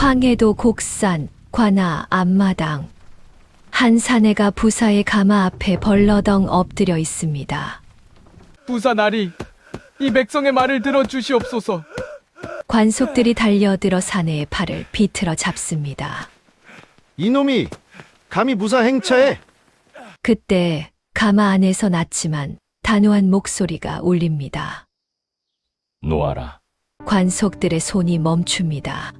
황해도 곡산, 관아 앞마당. 한 사내가 부사의 가마 앞에 벌러덩 엎드려 있습니다. 부사나리, 이 백성의 말을 들어주시옵소서. 관속들이 달려들어 사내의 팔을 비틀어 잡습니다. 이놈이 감히 무사 행차해. 그때 가마 안에서 낮지만 단호한 목소리가 울립니다. 놓아라. 관속들의 손이 멈춥니다.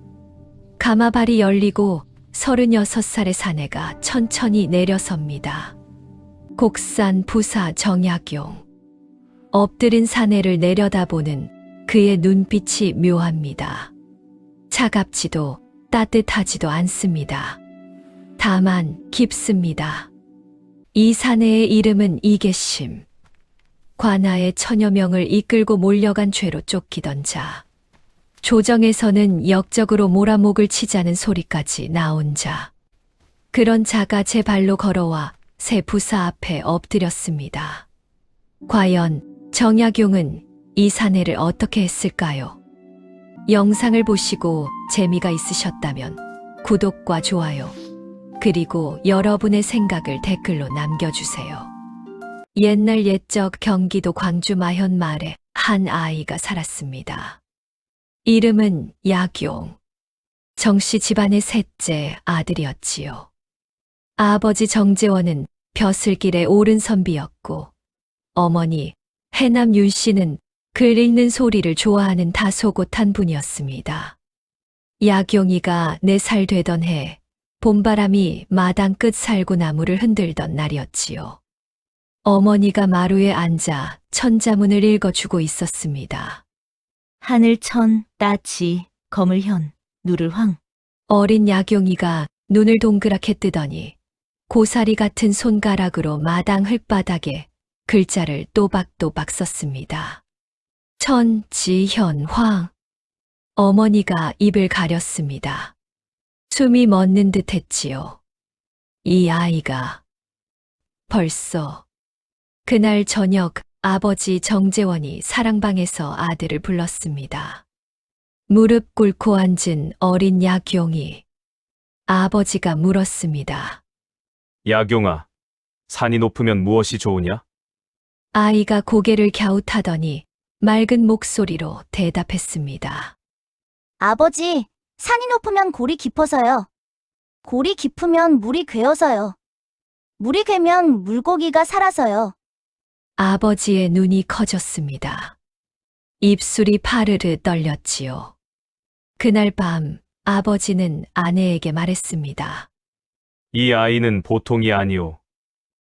가마발이 열리고 36살의 사내가 천천히 내려섭니다. 곡산 부사 정약용. 엎드린 사내를 내려다보는 그의 눈빛이 묘합니다. 차갑지도 따뜻하지도 않습니다. 다만 깊습니다. 이 사내의 이름은 이계심. 관아의 천여 명을 이끌고 몰려간 죄로 쫓기던 자. 조정에서는 역적으로 몰아목을 치자는 소리까지 나온 자. 그런 자가 제 발로 걸어와 새 부사 앞에 엎드렸습니다. 과연 정약용은 이 사내를 어떻게 했을까요? 영상을 보시고 재미가 있으셨다면 구독과 좋아요, 그리고 여러분의 생각을 댓글로 남겨주세요. 옛날 옛적 경기도 광주 마현 마을에 한 아이가 살았습니다. 이름은 약용. 정씨 집안의 셋째 아들이었지요. 아버지 정재원은 벼슬길의 오른 선비였고, 어머니 해남 윤씨는 글 읽는 소리를 좋아하는 다소곳한 분이었습니다. 약용이가 4살 되던 해 봄바람이 마당 끝 살구나무를 흔들던 날이었지요. 어머니가 마루에 앉아 천자문을 읽어주고 있었습니다. 하늘천, 따치, 거물현, 누를황. 어린 약용이가 눈을 동그랗게 뜨더니 고사리 같은 손가락으로 마당 흙바닥에 글자를 또박또박 썼습니다. 천, 지, 현, 황. 어머니가 입을 가렸습니다. 숨이 멎는 듯 했지요. 이 아이가 벌써. 그날 저녁 아버지 정재원이 사랑방에서 아들을 불렀습니다. 무릎 꿇고 앉은 어린 약용이. 아버지가 물었습니다. 약용아, 산이 높으면 무엇이 좋으냐? 아이가 고개를 갸웃하더니 맑은 목소리로 대답했습니다. 아버지, 산이 높으면 골이 깊어서요. 골이 깊으면 물이 괴어서요. 물이 괴면 물고기가 살아서요. 아버지의 눈이 커졌습니다. 입술이 파르르 떨렸지요. 그날 밤 아버지는 아내에게 말했습니다. 이 아이는 보통이 아니오.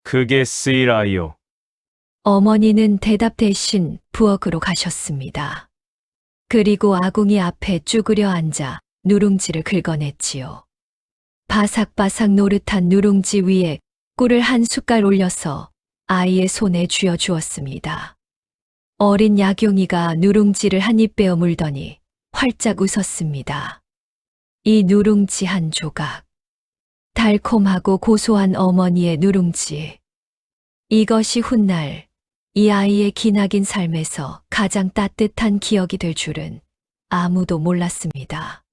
크게 쓰일 아이오. 어머니는 대답 대신 부엌으로 가셨습니다. 그리고 아궁이 앞에 쭈그려 앉아 누룽지를 긁어냈지요. 바삭바삭 노릇한 누룽지 위에 꿀을 한 숟갈 올려서 아이의 손에 쥐어 주었습니다. 어린 약용이가 누룽지를 한 입 베어 물더니 활짝 웃었습니다. 이 누룽지 한 조각. 달콤하고 고소한 어머니의 누룽지. 이것이 훗날 이 아이의 기나긴 삶에서 가장 따뜻한 기억이 될 줄은 아무도 몰랐습니다.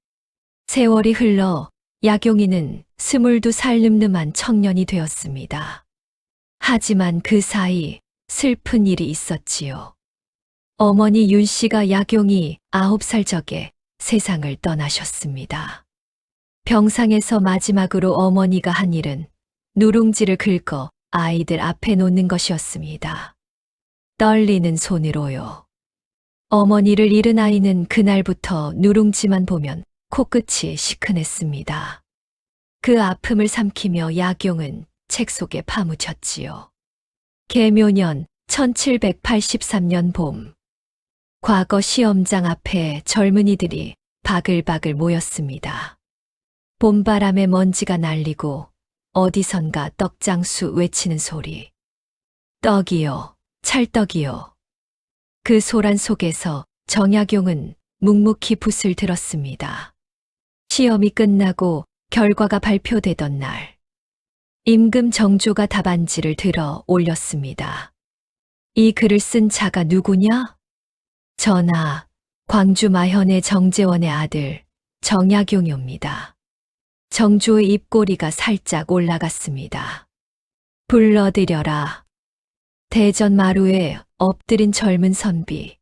세월이 흘러 약용이는 22살 늠름한 청년이 되었습니다. 하지만 그 사이 슬픈 일이 있었지요. 어머니 윤씨가 약용이 9살 적에 세상을 떠나셨습니다. 병상에서 마지막으로 어머니가 한 일은 누룽지를 긁어 아이들 앞에 놓는 것이었습니다. 떨리는 손으로요. 어머니를 잃은 아이는 그날부터 누룽지만 보면 코끝이 시큰했습니다. 그 아픔을 삼키며 약용은 책 속에 파묻혔지요. 계묘년 1783년 봄. 과거 시험장 앞에 젊은이들이 바글바글 모였습니다. 봄바람에 먼지가 날리고 어디선가 떡장수 외치는 소리. 떡이요, 찰떡이요. 그 소란 속에서 정약용은 묵묵히 붓을 들었습니다. 시험이 끝나고 결과가 발표되던 날. 임금 정조가 답안지를 들어 올렸습니다. 이 글을 쓴 자가 누구냐? 전하, 광주 마현의 정재원의 아들 정약용이옵니다. 정조의 입꼬리가 살짝 올라갔습니다. 불러들여라. 대전 마루에 엎드린 젊은 선비.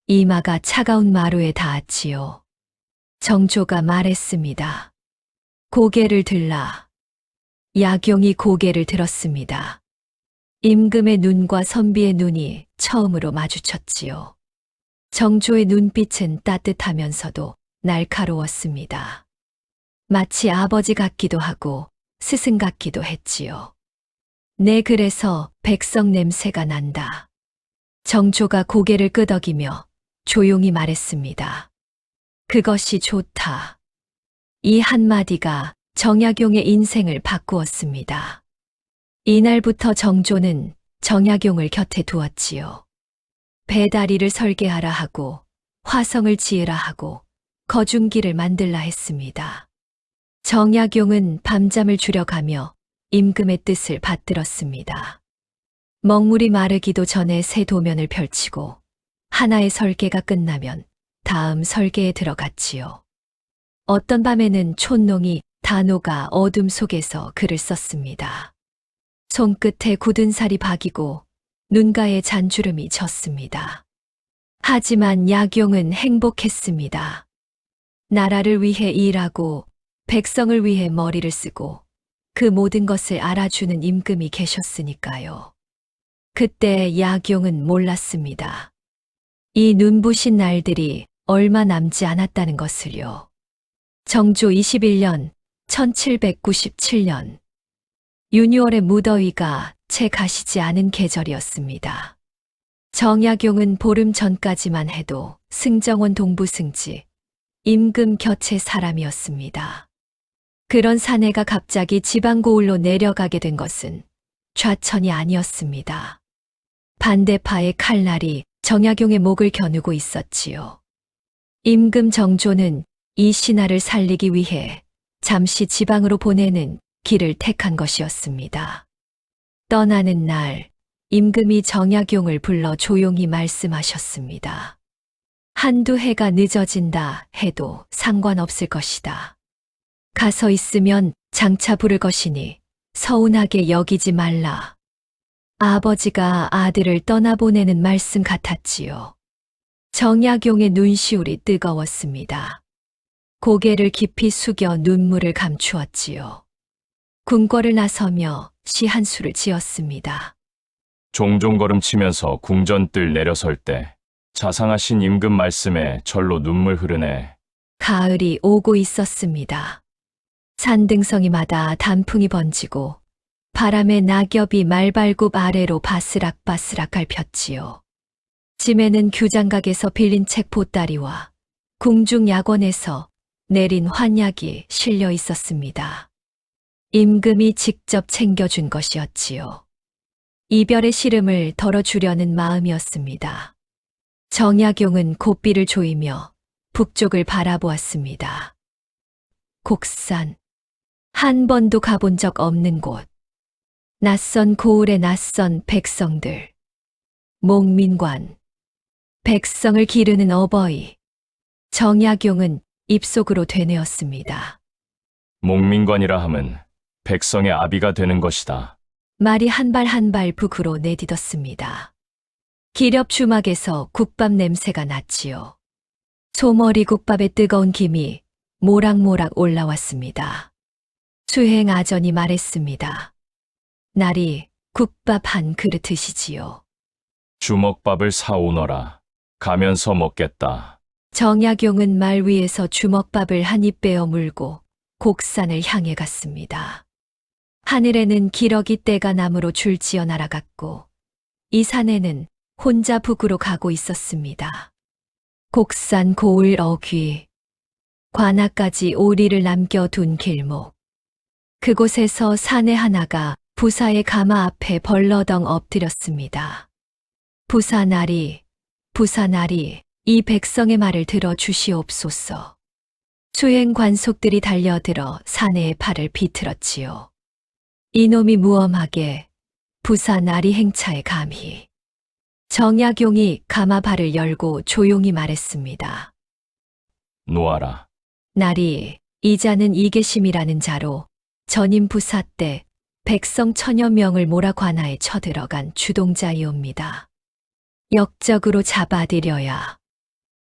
이마가 차가운 마루에 닿았지요. 정조가 말했습니다. 고개를 들라. 약용이 고개를 들었습니다. 임금의 눈과 선비의 눈이 처음으로 마주쳤지요. 정조의 눈빛은 따뜻하면서도 날카로웠습니다. 마치 아버지 같기도 하고 스승 같기도 했지요. 네, 그래서 백성 냄새가 난다. 정조가 고개를 끄덕이며 조용히 말했습니다. 그것이 좋다. 이 한마디가 정약용의 인생을 바꾸었습니다. 이날부터 정조는 정약용을 곁에 두었지요. 배다리를 설계하라 하고 화성을 지으라 하고 거중기를 만들라 했습니다. 정약용은 밤잠을 줄여가며 임금의 뜻을 받들었습니다. 먹물이 마르기도 전에 새 도면을 펼치고 하나의 설계가 끝나면 다음 설계에 들어갔지요. 어떤 밤에는 촌농이 단호가 어둠 속에서 글을 썼습니다. 손끝에 굳은 살이 박이고 눈가에 잔주름이 졌습니다. 하지만 약용은 행복했습니다. 나라를 위해 일하고 백성을 위해 머리를 쓰고 그 모든 것을 알아주는 임금이 계셨으니까요. 그때 약용은 몰랐습니다. 이 눈부신 날들이 얼마 남지 않았다는 것을요. 정조 21년 1797년 유니월의 무더위가 채 가시지 않은 계절이었습니다. 정약용은 보름 전까지만 해도 승정원 동부승지 임금 곁의 사람이었습니다. 그런 사내가 갑자기 지방고을로 내려가게 된 것은 좌천이 아니었습니다. 반대파의 칼날이 정약용의 목을 겨누고 있었지요. 임금 정조는 이 신하를 살리기 위해 잠시 지방으로 보내는 길을 택한 것이었습니다. 떠나는 날 임금이 정약용을 불러 조용히 말씀하셨습니다. 한두 해가 늦어진다 해도 상관없을 것이다. 가서 있으면 장차 부를 것이니 서운하게 여기지 말라. 아버지가 아들을 떠나보내는 말씀 같았지요. 정약용의 눈시울이 뜨거웠습니다. 고개를 깊이 숙여 눈물을 감추었지요. 궁궐을 나서며 시 한 수를 지었습니다. 종종 걸음치면서 궁전뜰 내려설 때 자상하신 임금 말씀에 절로 눈물 흐르네. 가을이 오고 있었습니다. 산등성이마다 단풍이 번지고 바람에 낙엽이 말발굽 아래로 바스락바스락 밟혔지요. 짐에는 규장각에서 빌린 책 보따리와 궁중야권에서 내린 환약이 실려 있었습니다. 임금이 직접 챙겨준 것이었지요. 이별의 시름을 덜어주려는 마음이었습니다. 정약용은 고삐를 조이며 북쪽을 바라보았습니다. 곡산. 한 번도 가본 적 없는 곳. 낯선 고을의 낯선 백성들. 목민관. 백성을 기르는 어버이. 정약용은 입속으로 되뇌었습니다. 목민관이라 함은 백성의 아비가 되는 것이다. 말이 한 발 한 발 북으로 내딛었습니다. 기렵 주막에서 국밥 냄새가 났지요. 소머리 국밥의 뜨거운 김이 모락모락 올라왔습니다. 수행 아전이 말했습니다. 날이 국밥 한 그릇 드시지요. 주먹밥을 사오너라. 가면서 먹겠다. 정약용은 말 위에서 주먹밥을 한 입 빼어 물고 곡산을 향해 갔습니다. 하늘에는 기러기 떼가 나무로 줄지어 날아갔고 이 산에는 혼자 북으로 가고 있었습니다. 곡산 고을 어귀, 관악까지 오리를 남겨둔 길목. 그곳에서 사내 하나가 부사의 가마 앞에 벌러덩 엎드렸습니다. 부사나리, 부사나리, 이 백성의 말을 들어 주시옵소서. 수행 관속들이 달려들어 사내의 팔을 비틀었지요. 이놈이 무엄하게 부사나리 행차에 감히. 정약용이 가마 발을 열고 조용히 말했습니다. 놓아라. 날이 이자는 이계심이라는 자로 전임 부사 때 백성 천여 명을 몰아 관아에 쳐들어간 주동자이옵니다. 역적으로 잡아들여야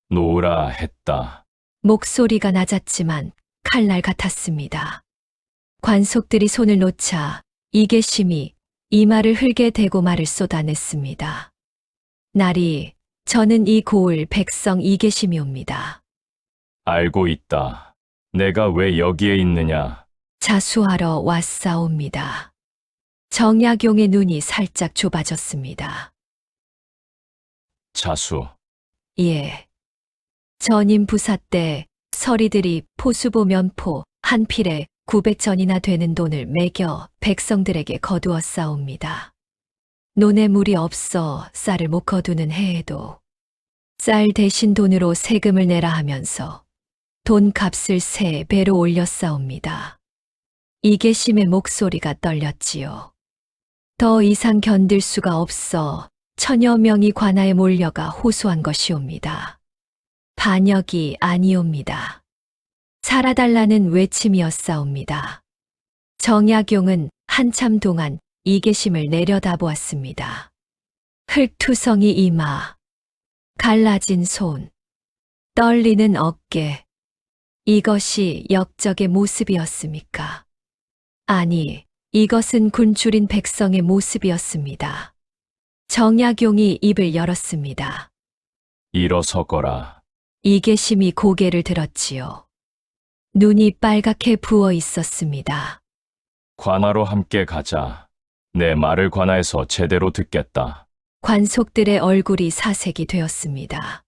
놓으라 했다. 목소리가 낮았지만 칼날 같았습니다. 관속들이 손을 놓자 이계심이 이마를 흙에 대고 말을 쏟아냈습니다. 날이 저는 이 고을 백성 이계심이옵니다. 알고 있다. 내가 왜 여기에 있느냐? 자수하러 왔사옵니다. 정약용의 눈이 살짝 좁아졌습니다. 자수. 예. 전임 부사 때 서리들이 포수보 면포 한 필에 900전이나 되는 돈을 매겨 백성들에게 거두었사옵니다. 논에 물이 없어 쌀을 못 거두는 해에도 쌀 대신 돈으로 세금을 내라 하면서 돈값을 3배로 올렸사옵니다. 이계심의 목소리가 떨렸지요. 더 이상 견딜 수가 없어 천여 명이 관아에 몰려가 호소한 것이옵니다. 반역이 아니옵니다. 살아달라는 외침이었사옵니다. 정약용은 한참 동안 이계심을 내려다보았습니다. 흙투성이 이마, 갈라진 손, 떨리는 어깨, 이것이 역적의 모습이었습니까? 아니, 이것은 군주린 백성의 모습이었습니다. 정약용이 입을 열었습니다. 일어서거라. 이계심이 고개를 들었지요. 눈이 빨갛게 부어 있었습니다. 관아로 함께 가자. 내 말을 관아에서 제대로 듣겠다. 관속들의 얼굴이 사색이 되었습니다.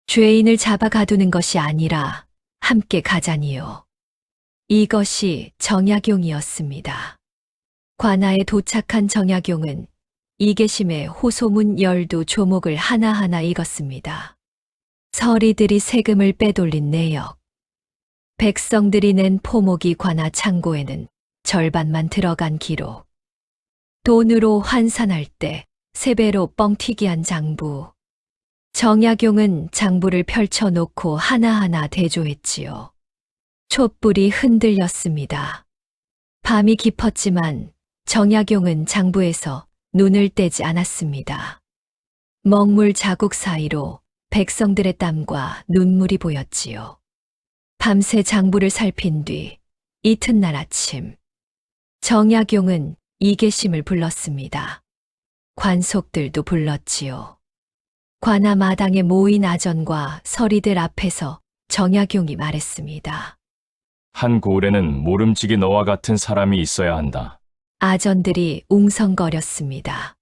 죄인을 잡아 가두는 것이 아니라 함께 가자니요. 이것이 정약용이었습니다. 관아에 도착한 정약용은 이계심의 호소문 12조목을 하나하나 읽었습니다. 서리들이 세금을 빼돌린 내역, 백성들이 낸 포목이 관아 창고에는 절반만 들어간 기록, 돈으로 환산할 때 3배로 뻥튀기한 장부. 정약용은 장부를 펼쳐놓고 하나하나 대조했지요. 촛불이 흔들렸습니다. 밤이 깊었지만 정약용은 장부에서 눈을 떼지 않았습니다. 먹물 자국 사이로 백성들의 땀과 눈물이 보였지요. 밤새 장부를 살핀 뒤 이튿날 아침 정약용은 이계심을 불렀습니다. 관속들도 불렀지요. 관아 마당에 모인 아전과 서리들 앞에서 정약용이 말했습니다. 한 고을에는 모름지기 너와 같은 사람이 있어야 한다. 아전들이 웅성거렸습니다.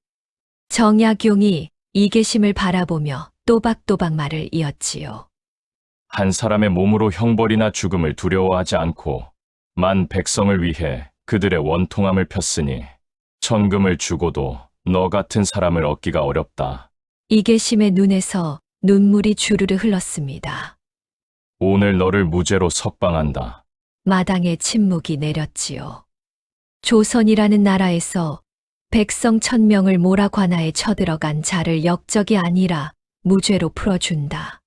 정약용이 이계심을 바라보며 또박또박 말을 이었지요. 한 사람의 몸으로 형벌이나 죽음을 두려워하지 않고 만 백성을 위해 그들의 원통함을 폈으니 천금을 주고도 너 같은 사람을 얻기가 어렵다. 이계심의 눈에서 눈물이 주르르 흘렀습니다. 오늘 너를 무죄로 석방한다. 마당에 침묵이 내렸지요. 조선이라는 나라에서 백성 1000명을 몰아 관아에 쳐들어간 자를 역적이 아니라 무죄로 풀어준다.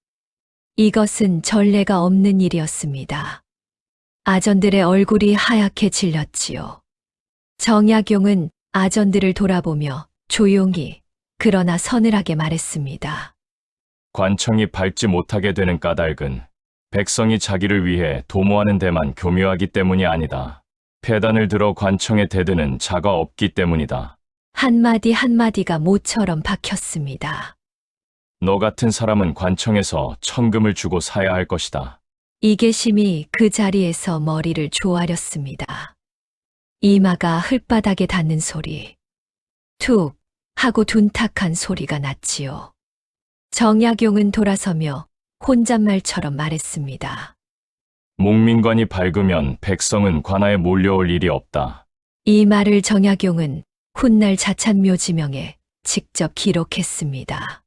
이것은 전례가 없는 일이었습니다. 아전들의 얼굴이 하얗게 질렸지요. 정약용은 아전들을 돌아보며 조용히 그러나 서늘하게 말했습니다. 관청이 밟지 못하게 되는 까닭은 백성이 자기를 위해 도모하는 데만 교묘하기 때문이 아니다. 폐단을 들어 관청에 대드는 자가 없기 때문이다. 한마디 한마디가 모처럼 박혔습니다. 너 같은 사람은 관청에서 천금을 주고 사야 할 것이다. 이계심이 그 자리에서 머리를 조아렸습니다. 이마가 흙바닥에 닿는 소리. 툭 하고 둔탁한 소리가 났지요. 정약용은 돌아서며 혼잣말처럼 말했습니다. 목민관이 밝으면 백성은 관아에 몰려올 일이 없다. 이 말을 정약용은 훗날 자찬묘지명에 직접 기록했습니다.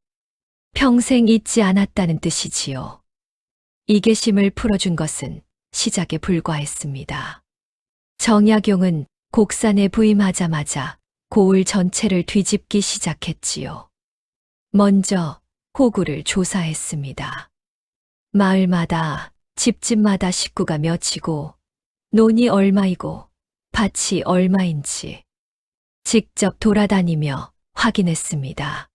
평생 잊지 않았다는 뜻이지요. 이계심을 풀어준 것은 시작에 불과했습니다. 정약용은 곡산에 부임하자마자 고을 전체를 뒤집기 시작했지요. 먼저 호구를 조사했습니다. 마을마다 집집마다 식구가 몇이고 논이 얼마이고 밭이 얼마인지 직접 돌아다니며 확인했습니다.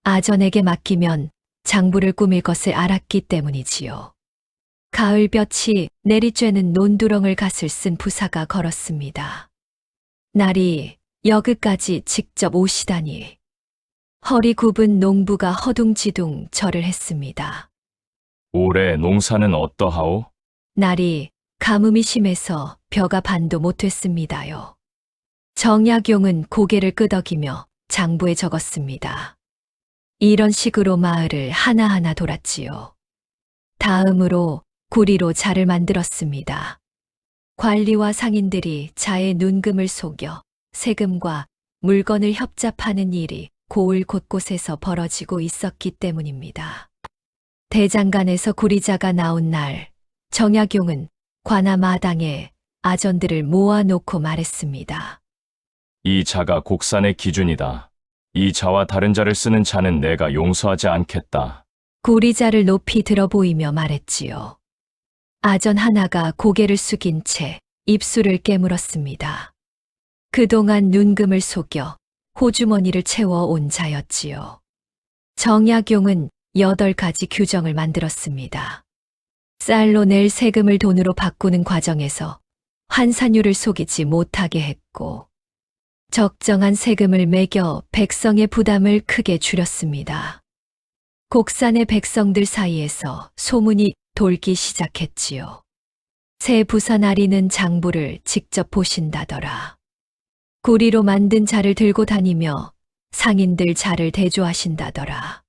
아전에게 맡기면 장부를 꾸밀 것을 알았기 때문이지요. 가을볕이 내리쬐는 논두렁을 갓을 쓴 부사가 걸었습니다. 날이 여기까지 직접 오시다니. 허리 굽은 농부가 허둥지둥 절을 했습니다. 올해 농사는 어떠하오? 날이 가뭄이 심해서 벼가 반도 못됐습니다요. 정약용은 고개를 끄덕이며 장부에 적었습니다. 이런 식으로 마을을 하나하나 돌았지요. 다음으로 구리로 자를 만들었습니다. 관리와 상인들이 자의 눈금을 속여 세금과 물건을 협잡하는 일이 고을 곳곳에서 벌어지고 있었기 때문입니다. 대장간에서 구리자가 나온 날, 정약용은 관아 마당에 아전들을 모아놓고 말했습니다. 이 자가 곡산의 기준이다. 이 자와 다른 자를 쓰는 자는 내가 용서하지 않겠다. 구리자를 높이 들어 보이며 말했지요. 아전 하나가 고개를 숙인 채 입술을 깨물었습니다. 그동안 눈금을 속여 호주머니를 채워온 자였지요. 정약용은 8가지 규정을 만들었습니다. 쌀로 낼 세금을 돈으로 바꾸는 과정에서 환산율을 속이지 못하게 했고, 적정한 세금을 매겨 백성의 부담을 크게 줄였습니다. 곡산의 백성들 사이에서 소문이 돌기 시작했지요. 새 부사 나리는 장부를 직접 보신다더라. 구리로 만든 자를 들고 다니며 상인들 자를 대조하신다더라.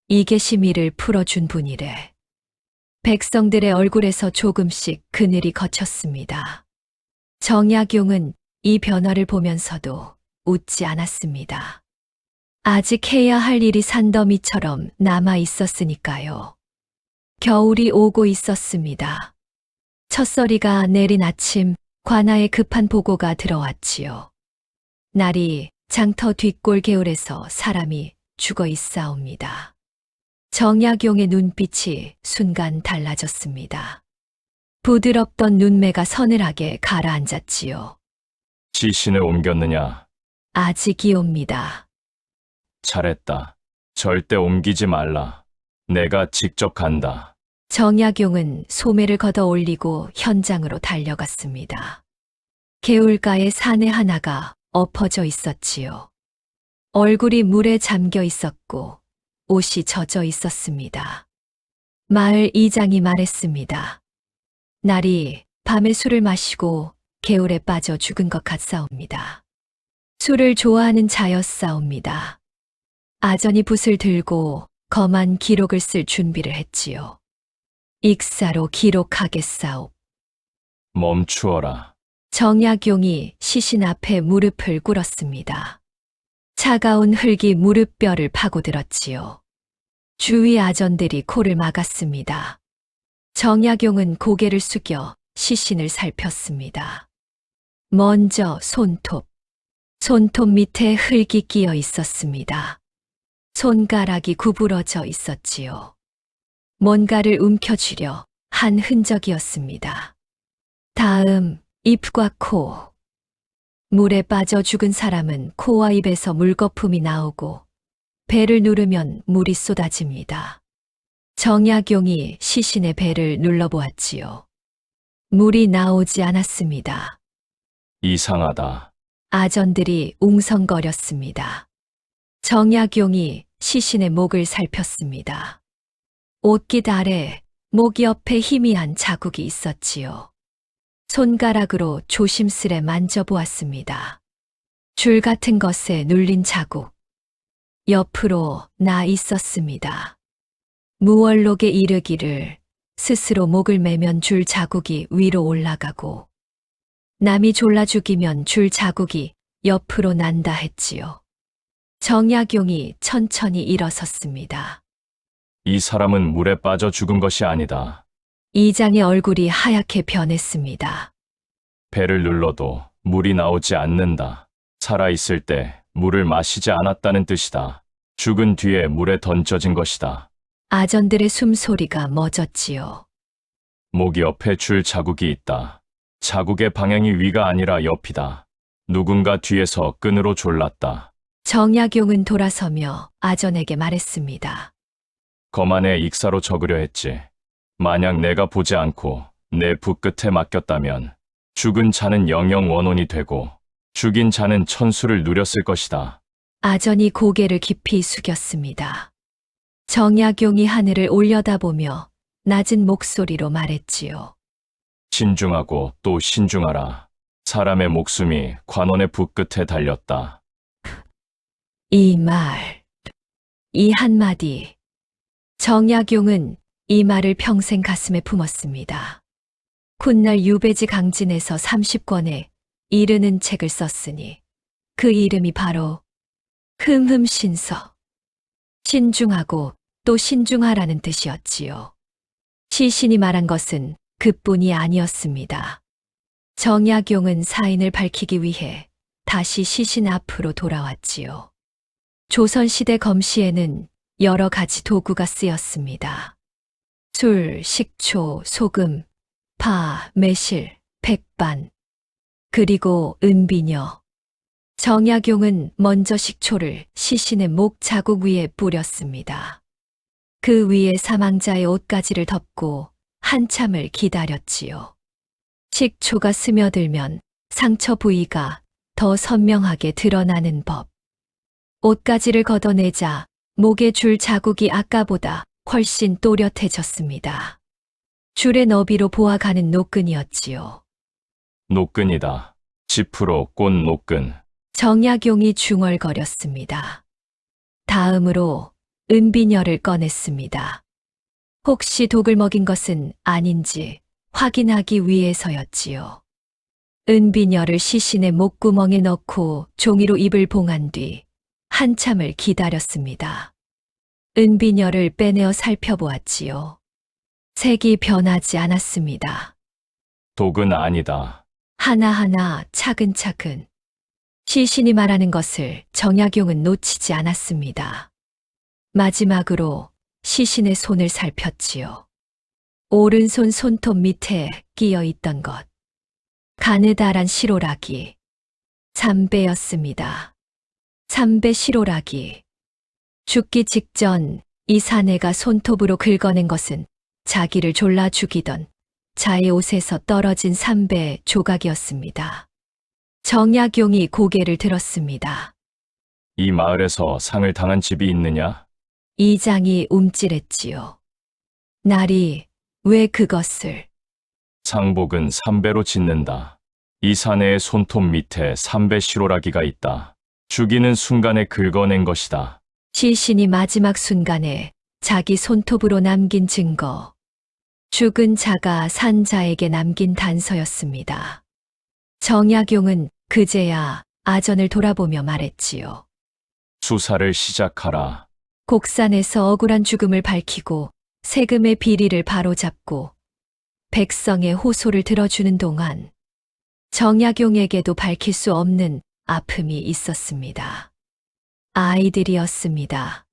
이게 심의를 풀어준 분이래. 백성들의 얼굴에서 조금씩 그늘이 걷혔습니다. 정약용은 이 변화를 보면서도 웃지 않았습니다. 아직 해야 할 일이 산더미처럼 남아 있었으니까요. 겨울이 오고 있었습니다. 첫서리가 내린 아침 관아에 급한 보고가 들어왔지요. 날이 장터 뒷골 개울에서 사람이 죽어 있사옵니다. 정약용의 눈빛이 순간 달라졌습니다. 부드럽던 눈매가 서늘하게 가라앉았지요. 시신을 옮겼느냐? 아직이옵니다. 잘했다. 절대 옮기지 말라. 내가 직접 간다. 정약용은 소매를 걷어 올리고 현장으로 달려갔습니다. 개울가에 사내 하나가 엎어져 있었지요. 얼굴이 물에 잠겨 있었고 옷이 젖어 있었습니다. 마을 이장이 말했습니다. 날이 밤에 술을 마시고 개울에 빠져 죽은 것 같사옵니다. 술을 좋아하는 자였사옵니다. 아전이 붓을 들고 검한 기록을 쓸 준비를 했지요. 익사로 기록하겠사옵. 멈추어라. 정약용이 시신 앞에 무릎을 꿇었습니다. 차가운 흙이 무릎뼈를 파고들었지요. 주위 아전들이 코를 막았습니다. 정약용은 고개를 숙여 시신을 살폈습니다. 먼저 손톱. 손톱 밑에 흙이 끼어 있었습니다. 손가락이 구부러져 있었지요. 뭔가를 움켜쥐려 한 흔적이었습니다. 다음 입과 코. 물에 빠져 죽은 사람은 코와 입에서 물거품이 나오고 배를 누르면 물이 쏟아집니다. 정약용이 시신의 배를 눌러보았지요. 물이 나오지 않았습니다. 이상하다. 아전들이 웅성거렸습니다. 정약용이 시신의 목을 살폈습니다. 옷깃 아래 목 옆에 희미한 자국이 있었지요. 손가락으로 조심스레 만져보았습니다. 줄 같은 것에 눌린 자국. 옆으로 나 있었습니다. 무얼록에 이르기를 스스로 목을 매면 줄 자국이 위로 올라가고 남이 졸라 죽이면 줄 자국이 옆으로 난다 했지요. 정약용이 천천히 일어섰습니다. 이 사람은 물에 빠져 죽은 것이 아니다. 이장의 얼굴이 하얗게 변했습니다. 배를 눌러도 물이 나오지 않는다. 살아있을 때 물을 마시지 않았다는 뜻이다. 죽은 뒤에 물에 던져진 것이다. 아전들의 숨소리가 멎었지요. 목 옆에 줄 자국이 있다. 자국의 방향이 위가 아니라 옆이다. 누군가 뒤에서 끈으로 졸랐다. 정약용은 돌아서며 아전에게 말했습니다. 거만의 익사로 적으려 했지. 만약 내가 보지 않고 내 붓끝에 맡겼다면 죽은 자는 영영 원혼이 되고 죽인 자는 천수를 누렸을 것이다. 아전이 고개를 깊이 숙였습니다. 정약용이 하늘을 올려다보며 낮은 목소리로 말했지요. 신중하고 또 신중하라. 사람의 목숨이 관원의 붓끝에 달렸다. 이 말, 이 한마디. 정약용은 이 말을 평생 가슴에 품었습니다. 훗날 유배지 강진에서 30권에 이르는 책을 썼으니 그 이름이 바로 흠흠신서. 신중하고 또 신중하라는 뜻이었지요. 시신이 말한 것은 그뿐이 아니었습니다. 정약용은 사인을 밝히기 위해 다시 시신 앞으로 돌아왔지요. 조선시대 검시에는 여러 가지 도구가 쓰였습니다. 술, 식초, 소금, 파, 매실, 백반, 그리고 은비녀. 정약용은 먼저 식초를 시신의 목 자국 위에 뿌렸습니다. 그 위에 사망자의 옷가지를 덮고 한참을 기다렸지요. 식초가 스며들면 상처 부위가 더 선명하게 드러나는 법. 옷가지를 걷어내자 목에 줄 자국이 아까보다 훨씬 또렷해졌습니다. 줄의 너비로 보아가는 노끈이었지요. 노끈이다. 지프로 꼰 노끈. 정약용이 중얼거렸습니다. 다음으로 은비녀를 꺼냈습니다. 혹시 독을 먹인 것은 아닌지 확인하기 위해서였지요. 은비녀를 시신의 목구멍에 넣고 종이로 입을 봉한 뒤 한참을 기다렸습니다. 은비녀를 빼내어 살펴보았지요. 색이 변하지 않았습니다. 독은 아니다. 하나하나 차근차근. 시신이 말하는 것을 정약용은 놓치지 않았습니다. 마지막으로 시신의 손을 살폈지요. 오른손 손톱 밑에 끼어 있던 것. 가느다란 시로라기. 삼배였습니다. 삼배 시로라기. 죽기 직전 이 사내가 손톱으로 긁어낸 것은 자기를 졸라 죽이던 자의 옷에서 떨어진 삼배 조각이었습니다. 정약용이 고개를 들었습니다. 이 마을에서 상을 당한 집이 있느냐? 이장이 움찔했지요. 날이 왜 그것을? 상복은 삼배로 짓는다. 이 사내의 손톱 밑에 삼배 시로라기가 있다. 죽이는 순간에 긁어낸 것이다. 시신이 마지막 순간에 자기 손톱으로 남긴 증거. 죽은 자가 산 자에게 남긴 단서였습니다. 정약용은 그제야 아전을 돌아보며 말했지요. 수사를 시작하라. 곡산에서 억울한 죽음을 밝히고 세금의 비리를 바로잡고 백성의 호소를 들어주는 동안 정약용에게도 밝힐 수 없는 아픔이 있었습니다. 아이들이었습니다.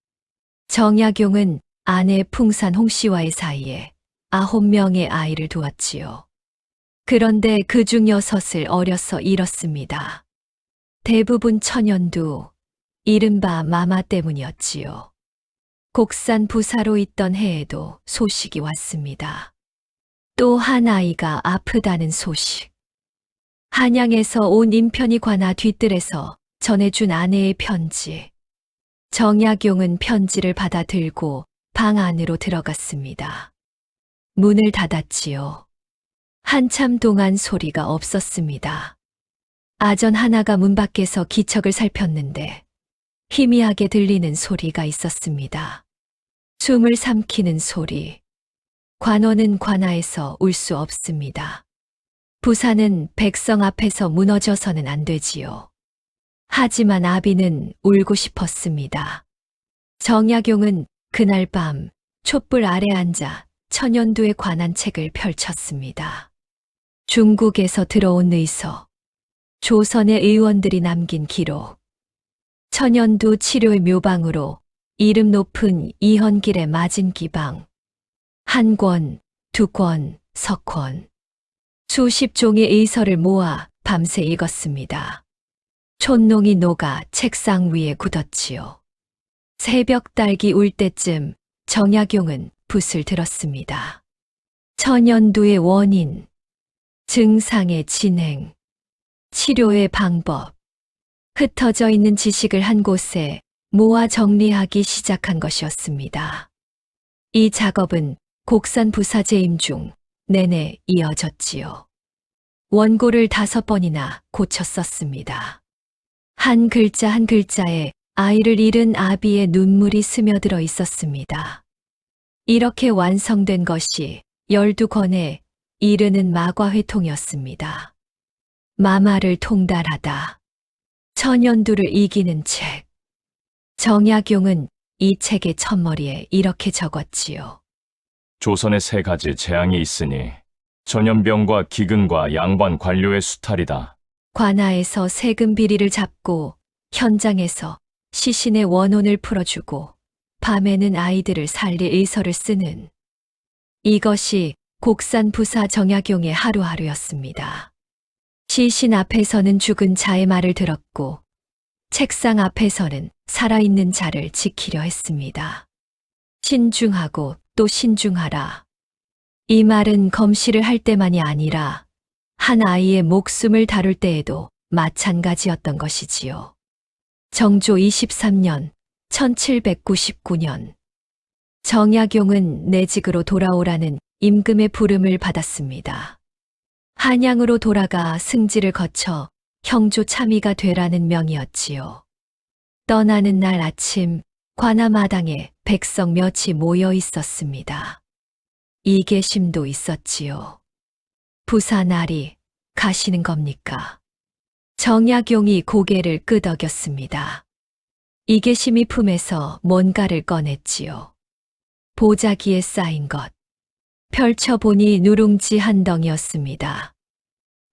정약용은 아내 풍산 홍씨와의 사이에 9명의 아이를 두었지요. 그런데 그중 6을 어려서 잃었습니다. 대부분 천연두, 이른바 마마 때문이었지요. 곡산 부사로 있던 해에도 소식이 왔습니다. 또 한 아이가 아프다는 소식. 한양에서 온 인편이 관아 뒤뜰에서 전해준 아내의 편지. 정약용은 편지를 받아 들고 방 안으로 들어갔습니다. 문을 닫았지요. 한참 동안 소리가 없었습니다. 아전 하나가 문 밖에서 기척을 살폈는데 희미하게 들리는 소리가 있었습니다. 숨을 삼키는 소리. 관원은 관아에서 울 수 없습니다. 부사는 백성 앞에서 무너져서는 안 되지요. 하지만 아비는 울고 싶었습니다. 정약용은 그날 밤 촛불 아래 앉아 천연두에 관한 책을 펼쳤습니다. 중국에서 들어온 의서, 조선의 의원들이 남긴 기록, 천연두 치료의 묘방으로 이름 높은 이헌길의 맞은 기방, 1권, 2권, 석권. 수십 종의 의서를 모아 밤새 읽었습니다. 촛농이 녹아 책상 위에 굳었지요. 새벽 딸기 울 때쯤 정약용은 붓을 들었습니다. 천연두의 원인, 증상의 진행, 치료의 방법, 흩어져 있는 지식을 한 곳에 모아 정리하기 시작한 것이었습니다. 이 작업은 곡산 부사 재임 중 내내 이어졌지요. 원고를 5번이나 고쳐 썼습니다. 한 글자 한 글자에 아이를 잃은 아비의 눈물이 스며들어 있었습니다. 이렇게 완성된 것이 12권의 이르는 마과회통이었습니다. 마마를 통달하다. 천연두를 이기는 책. 정약용은 이 책의 첫머리에 이렇게 적었지요. 조선에 3가지 재앙이 있으니 전염병과 기근과 양반 관료의 수탈이다. 관아에서 세금 비리를 잡고 현장에서 시신의 원혼을 풀어주고 밤에는 아이들을 살릴 의서를 쓰는 이것이 곡산 부사 정약용의 하루하루였습니다. 시신 앞에서는 죽은 자의 말을 들었고 책상 앞에서는 살아있는 자를 지키려 했습니다. 신중하고 또 신중하라. 이 말은 검시를 할 때만이 아니라 한 아이의 목숨을 다룰 때에도 마찬가지였던 것이지요. 정조 23년 1799년 정약용은 내직으로 돌아오라는 임금의 부름을 받았습니다. 한양으로 돌아가 승지를 거쳐 형조 참의가 되라는 명이었지요. 떠나는 날 아침 관아마당에 백성 몇이 모여 있었습니다. 이계심도 있었지요. 부사나리 가시는 겁니까? 정약용이 고개를 끄덕였습니다. 이계심이 품에서 뭔가를 꺼냈지요. 보자기에 쌓인 것. 펼쳐보니 누룽지 한 덩이였습니다.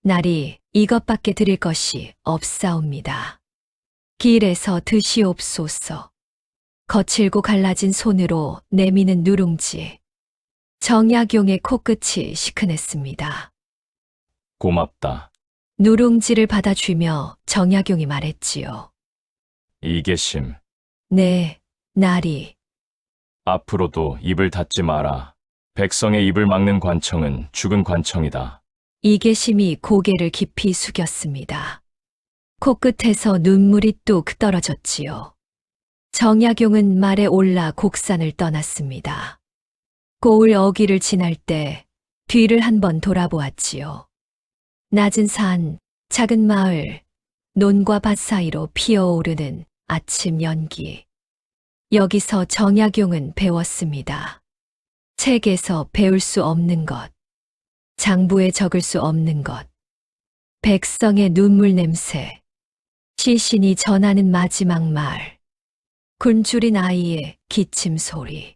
날이 이것밖에 드릴 것이 없사옵니다. 길에서 드시옵소서. 거칠고 갈라진 손으로 내미는 누룽지. 정약용의 코끝이 시큰했습니다. 고맙다. 누룽지를 받아주며 정약용이 말했지요. 이계심, 네, 나리. 앞으로도 입을 닫지 마라. 백성의 입을 막는 관청은 죽은 관청이다. 이계심이 고개를 깊이 숙였습니다. 코끝에서 눈물이 뚝 떨어졌지요. 정약용은 말에 올라 곡산을 떠났습니다. 고을 어귀를 지날 때 뒤를 한번 돌아보았지요. 낮은 산, 작은 마을, 논과 밭 사이로 피어오르는 아침 연기. 여기서 정약용은 배웠습니다. 책에서 배울 수 없는 것, 장부에 적을 수 없는 것, 백성의 눈물 냄새, 시신이 전하는 마지막 말, 굶주린 아이의 기침 소리,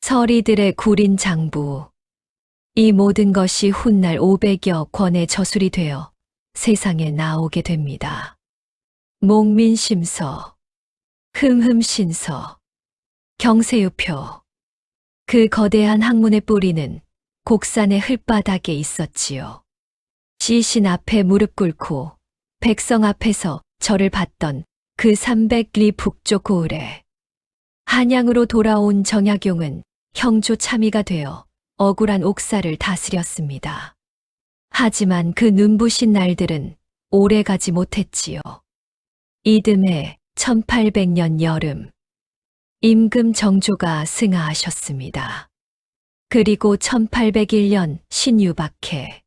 서리들의 구린 장부, 이 모든 것이 훗날 500여 권의 저술이 되어 세상에 나오게 됩니다. 목민심서, 흠흠신서, 경세유표, 그 거대한 학문의 뿌리는 곡산의 흙바닥에 있었지요. 시신 앞에 무릎 꿇고 백성 앞에서 절을 받던 그 300리 북쪽 고을에 한양으로 돌아온 정약용은 형조 참의가 되어 억울한 옥사를 다스렸습니다. 하지만 그 눈부신 날들은 오래 가지 못했지요. 이듬해 1800년 여름, 임금 정조가 승하하셨습니다. 그리고 1801년 신유박해,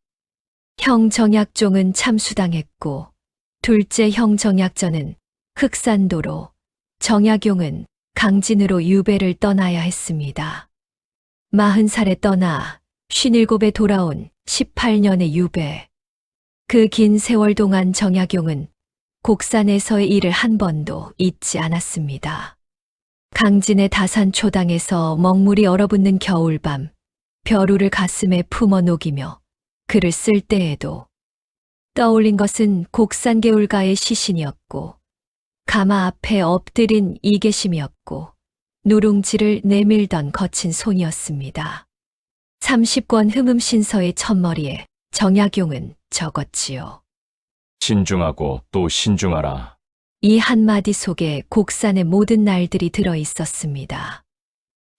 형 정약종은 참수당했고 둘째 형 정약전은 흑산도로, 정약용은 강진으로 유배를 떠나야 했습니다. 40살에 떠나 57에 돌아온 18년의 유배. 그 긴 세월 동안 정약용은 곡산에서의 일을 한 번도 잊지 않았습니다. 강진의 다산초당에서 먹물이 얼어붙는 겨울밤, 벼루를 가슴에 품어 녹이며 글을 쓸 때에도 떠올린 것은 곡산개울가의 시신이었고 가마 앞에 엎드린 이계심이었고 누룽지를 내밀던 거친 손이었습니다. 30권 흠음신서의 첫머리에 정약용은 적었지요. 신중하고 또 신중하라. 이 한마디 속에 곡산의 모든 날들이 들어 있었습니다.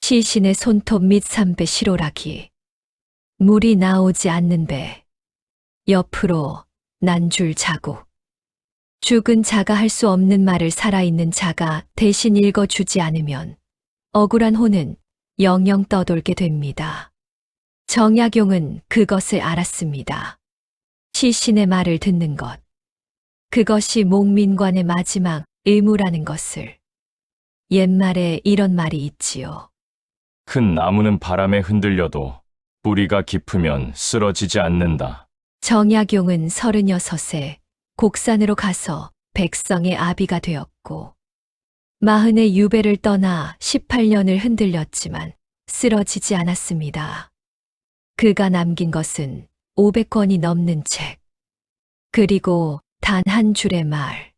시신의 손톱 및 삼배 실오라기, 물이 나오지 않는 배, 옆으로 난줄 자국, 죽은 자가 할 수 없는 말을 살아있는 자가 대신 읽어주지 않으면 억울한 혼은 영영 떠돌게 됩니다. 정약용은 그것을 알았습니다. 시신의 말을 듣는 것, 그것이 목민관의 마지막 의무라는 것을. 옛말에 이런 말이 있지요. 큰 나무는 바람에 흔들려도 뿌리가 깊으면 쓰러지지 않는다. 정약용은 36에 곡산으로 가서 백성의 아비가 되었고, 40의 유배를 떠나 18년을 흔들렸지만 쓰러지지 않았습니다. 그가 남긴 것은 500권이 넘는 책, 그리고 단 한 줄의 말.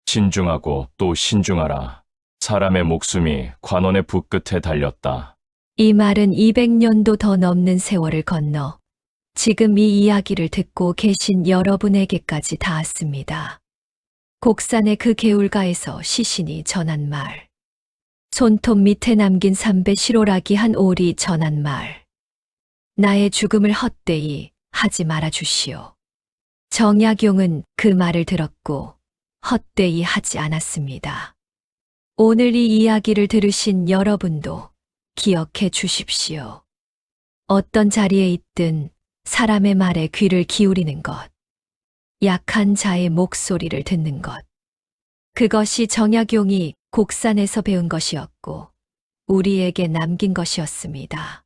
신중하고 또 신중하라. 사람의 목숨이 관원의 붓끝에 달렸다. 이 말은 200년도 더 넘는 세월을 건너 지금 이 이야기를 듣고 계신 여러분에게까지 닿았습니다. 곡산의 그 개울가에서 시신이 전한 말. 손톱 밑에 남긴 삼배 실오라기 한 올이 전한 말. 나의 죽음을 헛되이 하지 말아 주시오. 정약용은 그 말을 들었고 헛되이 하지 않았습니다. 오늘 이 이야기를 들으신 여러분도 기억해 주십시오. 어떤 자리에 있든 사람의 말에 귀를 기울이는 것, 약한 자의 목소리를 듣는 것, 그것이 정약용이 곡산에서 배운 것이었고 우리에게 남긴 것이었습니다.